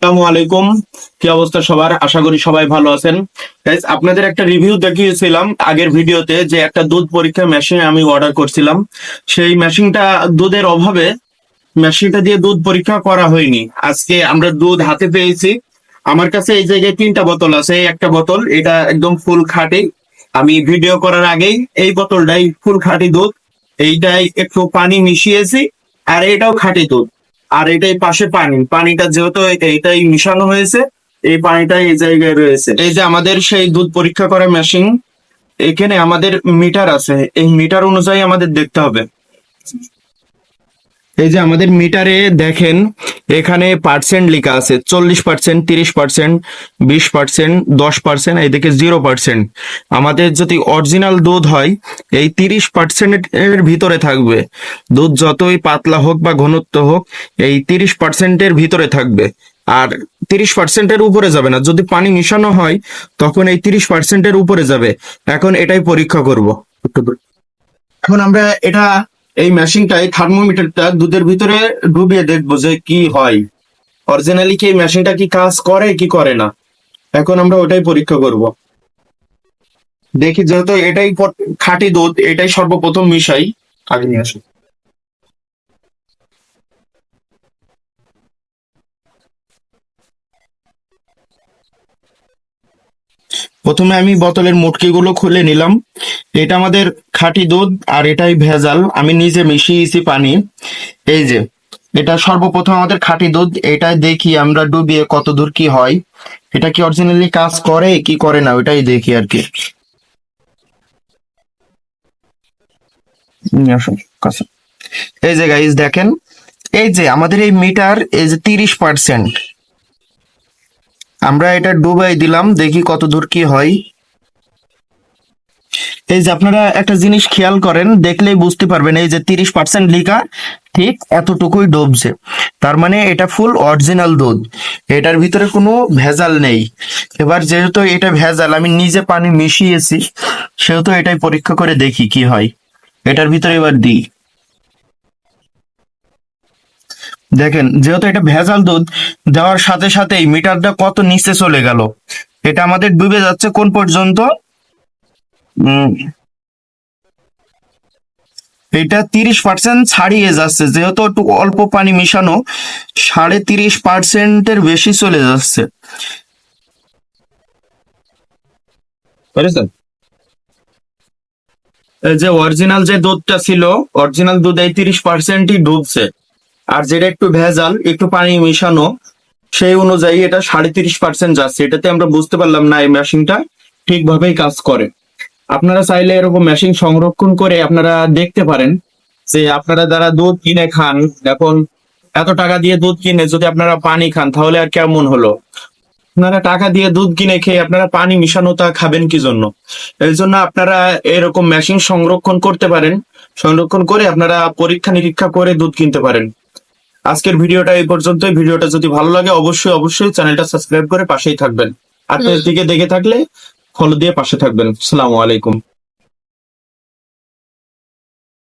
আসসালামু আলাইকুম। কি অবস্থা সবার? আশা করি সবাই ভালো আছেন। গাইস, আপনাদের একটা রিভিউ দেখিয়েছিলাম আগের ভিডিওতে যে একটা দুধ পরীক্ষা মেশিন আমি অর্ডার করছিলাম। সেই মেশিনটা দুধের অভাবে মেশিনটা দিয়ে দুধ পরীক্ষা করা হয়নি। আজকে আমরা দুধ হাতে পেয়েছি। আমার কাছে এই জায়গায় 3টা বোতল আছে। এই একটা বোতল, এটা একদম ফুল খাঁটি। আমি ভিডিও করার আগেই এই বোতলটাই ফুল খাঁটি দুধ। এইটাই একটু পানি মিশিয়েছি। আর এটাও খাঁটি দুধ। আর এটাই পাশে পানিটা যেহেতু এইটাই মিশানো হয়েছে, এই পানিটা এই জায়গায় রয়েছে। এই যে আমাদের সেই দুধ পরীক্ষা করা মেশিন, এখানে আমাদের মিটার আছে। এই মিটার অনুযায়ী আমাদের দেখতে হবে। এই যে আমাদের মিটারে দেখেন, এখানে পার্সেন্ট লেখা আছে 40%, 30%, 20%, 10%, এইদিকে 0%। আমাদের যদি অরিজিনাল দুধ হয়, এই 30% এর ভিতরে থাকবে। দুধ যতই পাতলা হোক বা ঘনত্ব হোক, এই 30% ভিতরে থাকবে। আর 30%-এর উপরে যাবে না। যদি পানি মিশানো হয়, তখন এই 30%-এর উপরে যাবে। এখন এটাই পরীক্ষা করব। এখন আমরা এটা, এই মেশিনটাই, থার্মোমিটারটা দুধের ভিতরে ডুবিয়ে দেখবো যে কি হয়। অরিজিনালি কি এই মেশিনটা কি কাজ করে কি করে না। এখন আমরা ওটাই পরীক্ষা করব। দেখি, যেহেতু এটাই খাঁটি দুধ, এটাই সর্বপ্রথম মিশাই। আগে নিয়ে আসি। প্রথমে আমি বোতলের মুটকিগুলো খুলে নিলাম। এটা আমাদের খাঁটি দুধ আর এটাই ভেজাল, আমি নিজে মিশিয়েছি পানি। এই যে, এটা সর্বপ্রথম আমাদের খাঁটি দুধ। এটা দেখি আমরা ডুবিয়ে কত দূর কি হয়। এটা কি অরিজিনালি কাজ করে কি করে না, ওটাই দেখি আর কি। নিয়ে আসুন কাছে। এই যে গাইস দেখেন, এই যে আমাদের এই মিটার, এই যে 30%, আমরা এটা ডুবাই দিলাম, দেখি কত দূর কি হয়। এই যে আপনারা একটা জিনিস খেয়াল করেন, দেখলেই বুঝতে পারবেন, এই যে 30% লিখা, ঠিক এতটুকুই ডুবছে। তার মানে এটা ফুল অরিজিনাল দুধ, এটার ভিতরে কোনো ভেজাল নেই। এবার যেহেতু এটা ভেজাল, আমি নিজে পানি মিশিয়েছি, সেহেতু এটাই পরীক্ষা করে দেখি কি হয়। এটার ভিতরে এবার দিই। দেখেন, যেহেতু এটা ভেজাল দুধ, দেওয়ার সাথে সাথেই মিটারটা কত নিচে চলে গেল। এটা আমাদের ডুবে যাচ্ছে কোন পর্যন্ত? উম এটা 30% ছাড়িয়ে যাচ্ছে, যেহেতু একটু অল্প পানি মিশানো, 30.5%-এর বেশি চলে যাচ্ছে। বুঝেছেন? এই যে অরিজিনাল যে দুধটা ছিল, অরিজিনাল দুধ এই 30%-ই ডুবছে। আর যেটা একটু ভেজাল, একটু পানি মিশানো, সেই অনুযায়ী এটা 30.5% যাচ্ছে। এটাতে আমরা বুঝতে পারলাম না এই মেশিনটা ঠিকভাবেই কাজ করে। আপনারা চাইলে এরকম মেশিন সংরক্ষণ করে আপনারা দেখতে পারেন যে আপনারা যারা দুধ কিনে খান, এখন এত টাকা দিয়ে দুধ কিনে যদি আপনারা পানি খান, তাহলে আর কেমন হলো? আপনারা টাকা দিয়ে দুধ কিনে খেয়ে আপনারা পানি মিশানো তা খাবেন কি জন্য? এই জন্য আপনারা এরকম মেশিন সংরক্ষণ করতে পারেন। সংরক্ষণ করে আপনারা পরীক্ষা নিরীক্ষা করে দুধ কিনতে পারেন। আজকের ভিডিওটা এই পর্যন্তই। ভিডিওটা যদি ভালো লাগে, অবশ্যই অবশ্যই চ্যানেলটা সাবস্ক্রাইব করে পাশেই থাকবেন। আর পেজ দিকে দেখে থাকলে ফলো দিয়ে পাশে থাকবেন। আসসালামু আলাইকুম।